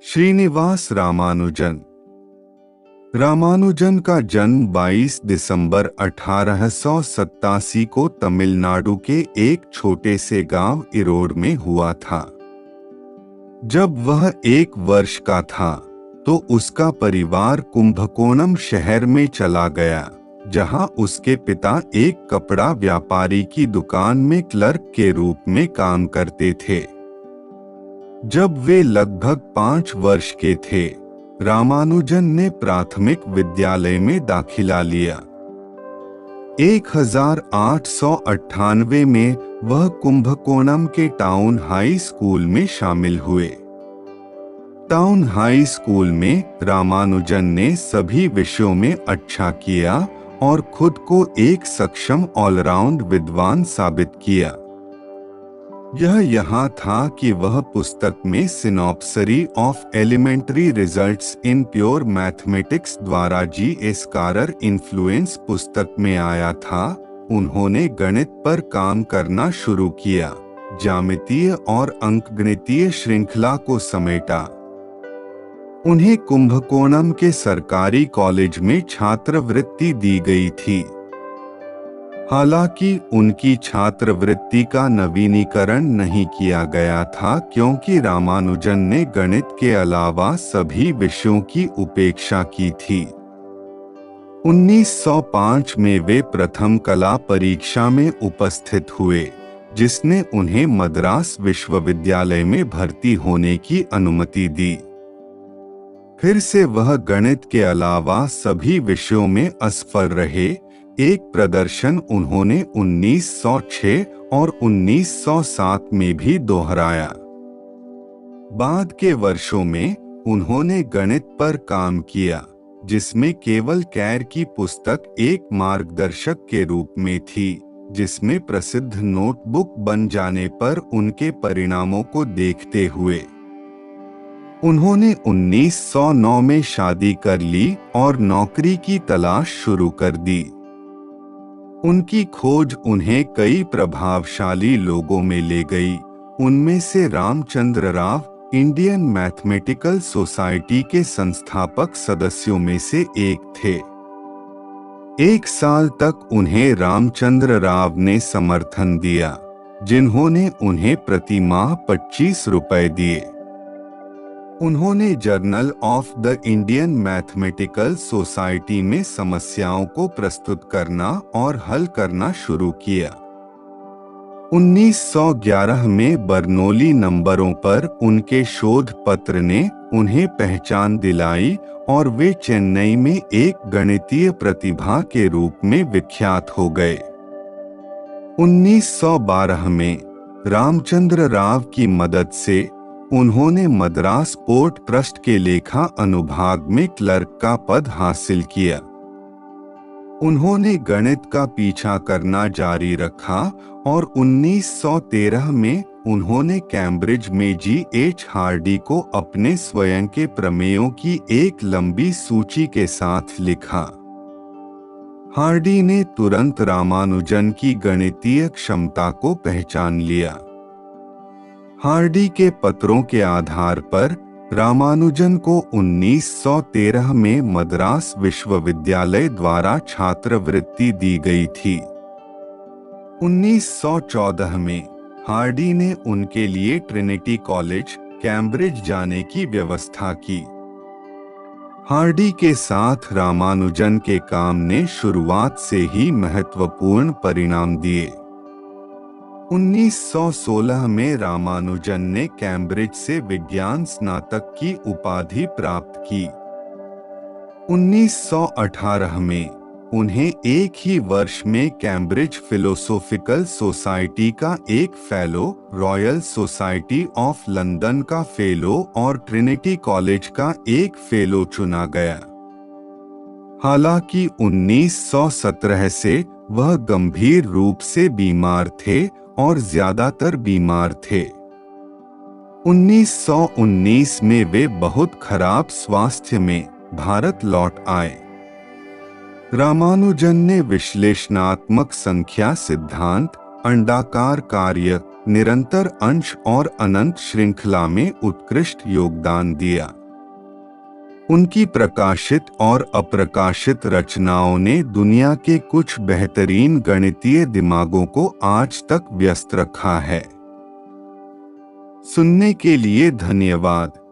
श्रीनिवास रामानुजन। रामानुजन का जन्म 22 दिसंबर 1887 को तमिलनाडु के एक छोटे से गांव इरोड में हुआ था। जब वह 1 वर्ष का था तो उसका परिवार कुंभकोणम शहर में चला गया, जहां उसके पिता एक कपड़ा व्यापारी की दुकान में क्लर्क के रूप में काम करते थे। जब वे लगभग 5 वर्ष के थे, रामानुजन ने प्राथमिक विद्यालय में दाखिला लिया। 1898 में वह कुंभकोणम के टाउन हाई स्कूल में शामिल हुए। टाउन हाई स्कूल में रामानुजन ने सभी विषयों में अच्छा किया और खुद को एक सक्षम ऑलराउंड विद्वान साबित किया। यह यहाँ था कि वह पुस्तक में synopsis of elementary results in pure mathematics द्वारा जी.एस. कारर इन्फ्लुएंस पुस्तक में आया था। उन्होंने गणित पर काम करना शुरू किया, ज्यामितीय और अंकगणितीय श्रृंखला को समेटा। उन्हें कुंभकोणम के सरकारी कॉलेज में छात्रवृत्ति दी गई थी। हालांकि उनकी छात्रवृत्ति का नवीनीकरण नहीं किया गया था, क्योंकि रामानुजन ने गणित के अलावा सभी विषयों की उपेक्षा की थी। 1905 में वे प्रथम कला परीक्षा में उपस्थित हुए, जिसने उन्हें मद्रास विश्वविद्यालय में भर्ती होने की अनुमति दी। फिर से वह गणित के अलावा सभी विषयों में असफल रहे। एक प्रदर्शन उन्होंने 1906 और 1907 में भी दोहराया। बाद के वर्षों में उन्होंने गणित पर काम किया, जिसमें केवल कैर की पुस्तक एक मार्गदर्शक के रूप में थी, जिसमें प्रसिद्ध नोटबुक बन जाने पर उनके परिणामों को देखते हुए उन्होंने 1909 में शादी कर ली और नौकरी की तलाश शुरू कर दी। उनकी खोज उन्हें कई प्रभावशाली लोगों में ले गई। उनमें से Ramchandra Rao Indian mathematical society के संस्थापक सदस्यों में से एक थे। 1 साल तक उन्हें रामचंद्र राव ने समर्थन दिया, जिन्होंने उन्हें प्रति माह 25 रुपए दिए। उन्होंने journal of the Indian mathematical society में समस्याओं को प्रस्तुत करना और हल करना शुरू किया। 1911 में बर्नौली नंबरों पर उनके शोध पत्र ने उन्हें पहचान दिलाई और वे चेन्नई में एक गणितीय प्रतिभा के रूप में विख्यात हो गए। 1912 में रामचंद्र राव की मदद से उन्होंने मद्रास पोर्ट ट्रस्ट के लेखा अनुभाग में क्लर्क का पद हासिल किया। उन्होंने गणित का पीछा करना जारी रखा और 1913 में उन्होंने कैम्ब्रिज में जी.एच. हार्डी को अपने स्वयं के प्रमेयों की एक लंबी सूची के साथ लिखा। हार्डी ने तुरंत रामानुजन की गणितीय क्षमता को पहचान लिया। हार्डी के पत्रों के आधार पर रामानुजन को 1913 में मद्रास विश्वविद्यालय द्वारा छात्रवृत्ति दी गई थी। 1914 में हार्डी ने उनके लिए ट्रिनिटी कॉलेज, कैम्ब्रिज जाने की व्यवस्था की। हार्डी के साथ रामानुजन के काम ने शुरुआत से ही महत्वपूर्ण परिणाम दिए। 1916 में रामानुजन ने कैम्ब्रिज से विज्ञान स्नातक की उपाधि प्राप्त की। 1918 में उन्हें एक ही वर्ष में कैम्ब्रिज फिलोसॉफिकल सोसाइटी का एक fellow, royal society of London का फेलो और ट्रिनिटी कॉलेज का एक फेलो चुना गया। हालांकि 1917 से वह गंभीर रूप से बीमार थे और ज्यादातर बीमार थे। 1919 में वे बहुत खराब स्वास्थ्य में भारत लौट आए। रामानुजन ने विश्लेषणात्मक संख्या सिद्धांत, अंडाकार कार्य, निरंतर अंश और अनंत श्रृंखला में उत्कृष्ट योगदान दिया। उनकी प्रकाशित और अप्रकाशित रचनाओं ने दुनिया के कुछ बेहतरीन गणितीय दिमागों को आज तक व्यस्त रखा है। सुनने के लिए धन्यवाद।